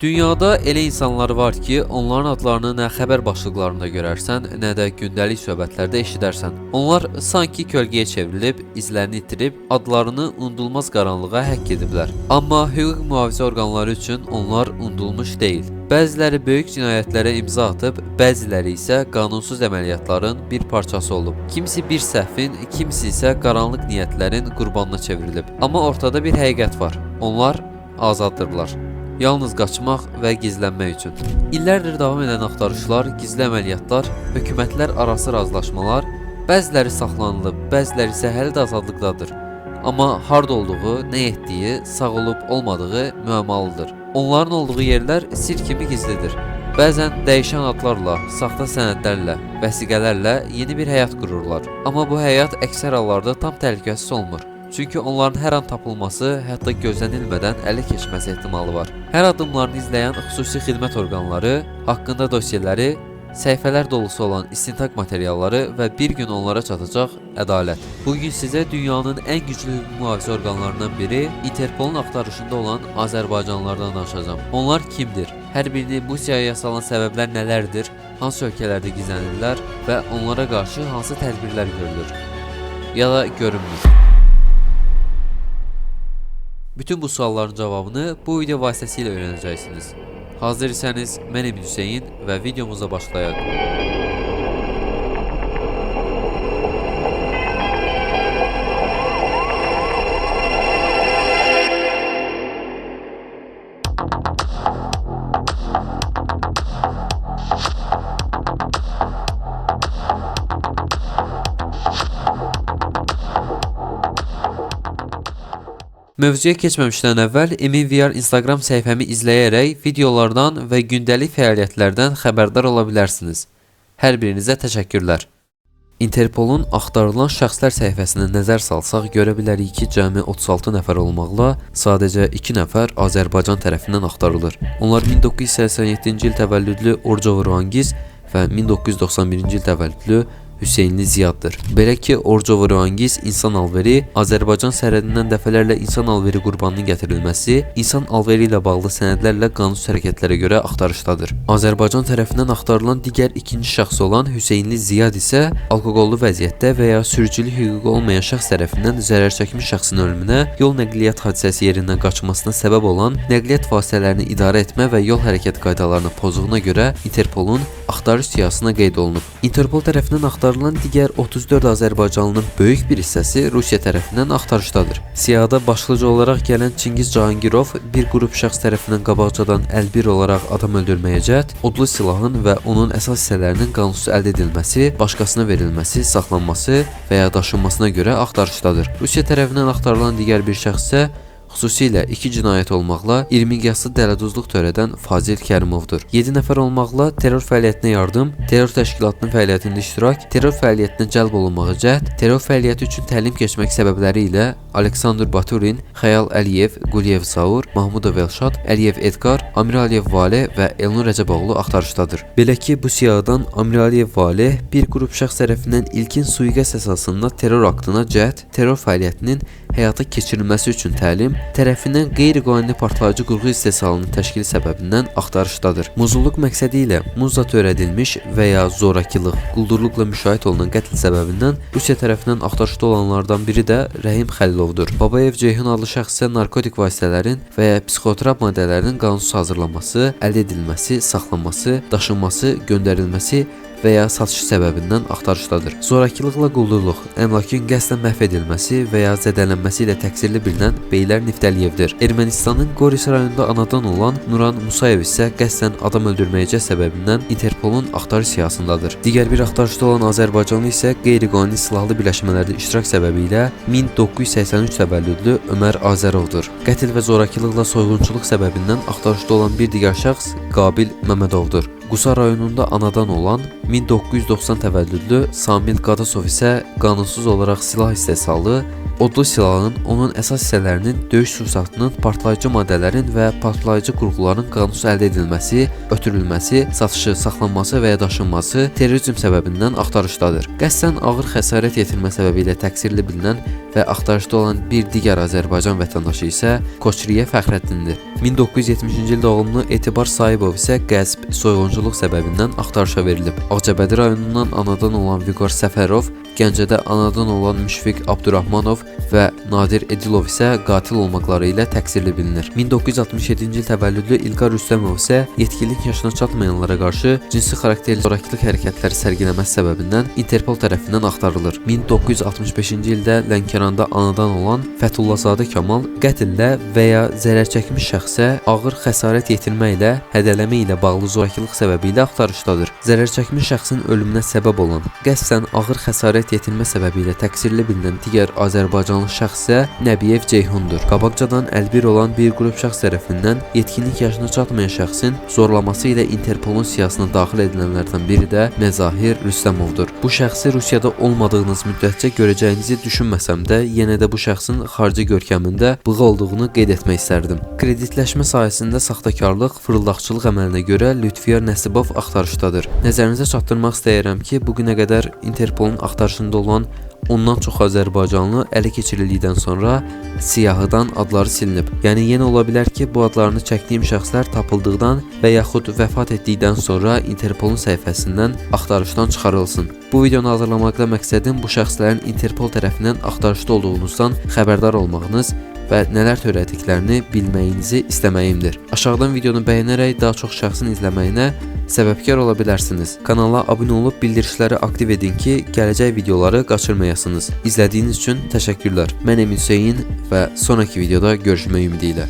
Dünyada elə insanlar var ki, onların adlarını nə xəbər başlıqlarında görərsən, nə də gündəlik söhbətlərdə eşidərsən. Onlar sanki kölgəyə çevrilib, izlərini itirib, adlarını unudulmaz qaranlığa həkk ediblər. Amma hüquq mühafizə orqanları üçün onlar unudulmuş deyil. Bəziləri böyük cinayətlərə imza atıb, bəziləri isə qanunsuz əməliyyatların bir parçası olub. Kimisi bir səhvin, kimisi isə qaranlıq niyyətlərin qurbanına çevrilib. Amma ortada bir həqiqət var. Onlar azaddırlar. Yalnız qaçmaq və gizlənmək üçün. İllərdir davam edən axtarışlar, gizli əməliyyatlar, hökumətlər arası razılaşmalar, bəziləri saxlanılıb, bəziləri isə hələ də azadlıqdadır. Amma harda olduğu, nə etdiyi, sağ olub olmadığı müəmmalıdır. Onların olduğu yerlər sir kimi gizlidir. Bəzən dəyişən adlarla, saxta sənədlərlə, vəsiqələrlə yeni bir həyat qururlar. Amma bu həyat əksər hallarda tam təhlükəsiz olmur. Çünki onların hər an tapılması, hətta gözlənilmədən ələ keçməsi ehtimalı var. Hər addımlarını izləyən xüsusi xidmət orqanları, haqqında dosyaları, səhifələr dolusu olan istintaq materialları və bir gün onlara çatacaq ədalət. Bugün sizə dünyanın ən güclü hüquq mühafizə orqanlarından biri, Interpolun axtarışında olan Azərbaycanlılardan danışacağam. Onlar kimdir? Hər birini bu siyahıya salan səbəblər nələrdir? Hansı ölkələrdə gizlənirlər və onlara qarşı hansı tədbirlər görülür? Ya da görünmür? Bütün bu sualların cevabını bu video vasitəsilə öğreneceksiniz. Hazır iseniz mən Emin Hüseyin və videomuza başlayaq. Mövzuya keçməmişdən əvvəl Emin VR Instagram səhifəmi izləyərək videolardan və gündəlik fəaliyyətlərdən xəbərdar ola bilərsiniz. Hər birinizə təşəkkürlər. Interpolun axtarılan şəxslər səhifəsinə nəzər salsaq görə bilərik ki, cəmi 36 nəfər olmaqla sadəcə 2 nəfər Azərbaycan tərəfindən axtarılır. Onlar 1987-ci il təvəllüdlü Orcov Ruangiz və 1991-ci il təvəllüdlü Hüseynli Ziyaddır. Belə ki, Orcov Ruangiz insan alveri, Azərbaycan sərhədindən dəfələrlə insan alveri qurbanının gətirilməsi, insan alveri ilə bağlı sənədlərlə qanunsuz hərəkətlərə görə axtarışdadır. Azərbaycan tərəfindən axtarılan digər ikinci şəxs olan Hüseynli Ziyad isə alkoqollu vəziyyətdə və ya sürücülük hüququ olmayan şəxs tərəfindən zərər çəkmiş şəxsin ölümünə, yol nəqliyyat hadisəsi yerindən qaçmasına səbəb olan nəqliyyat vasitələrini idarə etmə və yol hərəkət qaydalarını pozduğuna görə Interpolun axtarış siyahısına qeyd olunub. Interpol tərəfindən axtarılan digər 34 Azərbaycanlının böyük bir hissəsi Rusiya tərəfindən axtarışdadır. Siyahıda başlıca olaraq gələn Çingiz Cahangirov bir qrup şəxs tərəfindən qabaqcadan əlbir olaraq adam öldürməyə cəhd, odlu silahın və onun əsas hissələrinin qanunsuz əldə edilməsi, başqasına verilməsi, saxlanması və ya daşınmasına görə axtarışdadır. Rusiya tərəfindən axtarılan digər bir şəxs isə xüsusilə 2 cinayət olmaqla 20 yaslı dələduzluq törədən Fazil Kərimovdur. 7 nəfər olmaqla terror fəaliyyətinə yardım, terror təşkilatının fəaliyyətində iştirak, terror fəaliyyətinə cəlb olunmağı cəhd, terror fəaliyyəti üçün təlim keçmək səbəbləri ilə Aleksandr Baturin, Xəyal Əliyev, Quliyev Zaur, Mahmudov Elşad, Əliyev Edgar, Amiraliyev Valeh və Elnur Rəcəboğlu axtarışdadır. Belə ki, bu siyahıdan Amiraliyev Valeh bir qrup şəxs tərəfindən ilkin sui-qəsd əsasında terror aktına cəhd, terror fəaliyyətinin həyata keçirilməsi üçün təlim, tərəfindən qeyri-qanuni partlayıcı qurğu istehsalının təşkili səbəbindən axtarışdadır. Muzulluq məqsədi ilə muzla törədilmiş və ya zorakılıq, quldurluqla müşahidə olunan qətl səbəbindən Rusiya tərəfindən axtarışda olanlardan biri də Rəhim Xəlilovdur. Babayev Ceyhun adlı şəxs isə narkotik vasitələrin və ya psixotrop maddələrin qanunsuz hazırlanması, əldə edilməsi, saxlanması, daşınması, göndərilməsi və ya satışı səbəbindən axtarışdadır. Zorakılıqla quldurluq, əmlakın qəsdən məhv edilməsi və ya zədələnməsi ilə təqsirli bilinən Beylər Niftəliyevdir. Ermənistanın Goris rayonunda anadan olan Nuran Musayev isə qəsdən adam öldürməyəcək səbəbindən Interpolun axtarış siyahısındadır. Digər bir axtarışda olan Azərbaycanlı isə qeyri-qanuni silahlı birləşmələrdə iştirak səbəbilə 1983 təvəllüdlü Ömər Azərovdur. Qətl və zorakılıqla soyğunçuluq səbəbindən axtarışda olan bir digər şəxs Qabil Məmmədovdur. Qusa rayonunda anadan olan 1990 təvəllüdlü Samil Qadasov isə qanunsuz olaraq silah istehsalı, odlu silahın, onun əsas hissələrinin, döyüş sursatının, partlayıcı maddələrin və partlayıcı qurğuların qanunsuz əldə edilməsi, ötürülməsi, satışı, saxlanması və ya daşınması terrorizm səbəbindən axtarışdadır. Qəsdən ağır xəsarət yetirmə səbəbi ilə təqsirli bilinən və axtarışda olan bir digər Azərbaycan vətəndaşı isə Koçriyə Fəxrəddindir. 1970-ci il doğumlu Etibar Sayıbov isə qəsb, soyğunçuluq səbəbindən axtarışa verilib. Ağcabədi rayonundan anadan olan Vüqar Səfərov, Gəncədə anadan olan Müşfiq Abdurrahmanov və Nadir Edilov isə qatil olmaqları ilə təqsirli bilinir. 1967-ci il təvəllüdlü İlqar Rüstəmov isə yetkinlik yaşına çatmayanlara qarşı cinsi xarakterli zorakılıq hərəkətləri sərgiləməsi səbəbindən Interpol tərəfindən axtarılır. 1965-ci ildə Lənkəranda anadan olan Fəthullazadə Kamal qətllə və ya zərər çəkmiş şəxsə ağır xəsarət yetirməklə, hədələmə ilə bağlı zorakılıq səbəbi ilə axtarışdadır. Zərər çəkmiş şəxsin ölümünə səbəb olan, qəsdən ağır xəsarət yetirmə səbəbi ilə təqsirli bilinən digər Azərbaycanlı şəxs isə Nəbiyev Ceyhundur. Qabaqcadan əlbir olan bir qrup şəxs tərəfindən yetkinlik yaşına çatmayan şəxsin zorlaması ilə Interpolun siyahısına daxil edilənlərdən biri də Məzahir Rüstəmovdur. Bu şəxsi Rusiyada olmadığınız müddətcə görəcəyinizi düşünməsəm də, yenə də bu şəxsin xarici görkəmində bığı olduğunu qeyd etmək istərdim. Kreditləşmə sahəsində saxtakarlıq, fırıldaqçılıq əməlinə görə Lütfiyar Nəsibov axtarışdadır. Nəzərinizə çatdırmaq istəyirəm ki, bugünə qədər Interpolun axtarışında olan ondan çox Azərbaycanlı ələ keçirildikdən sonra siyahıdan adları silinib. Yəni yenə ola bilər ki, bu adlarını çəkdiyim şəxslər tapıldıqdan və yaxud vəfat etdikdən sonra Interpolun səhifəsindən axtarışdan çıxarılsın. Bu videonu hazırlamaqda məqsədim bu şəxslərin Interpol tərəfindən axtarışda olduğunuzdan xəbərdar olmağınız və nələr törətdiklərini bilməyinizi istəməyimdir. Aşağıdan videonu bəyənərək daha çox şəxsin izləməyinə səbəbkar ola bilərsiniz. Kanala abunə olub bildirişləri aktiv edin ki, gələcək videoları qaçırmayasınız. İzlədiyiniz üçün təşəkkürlər. Mən Emin Hüseyin və sonraki videoda görüşmək ümidi ilə.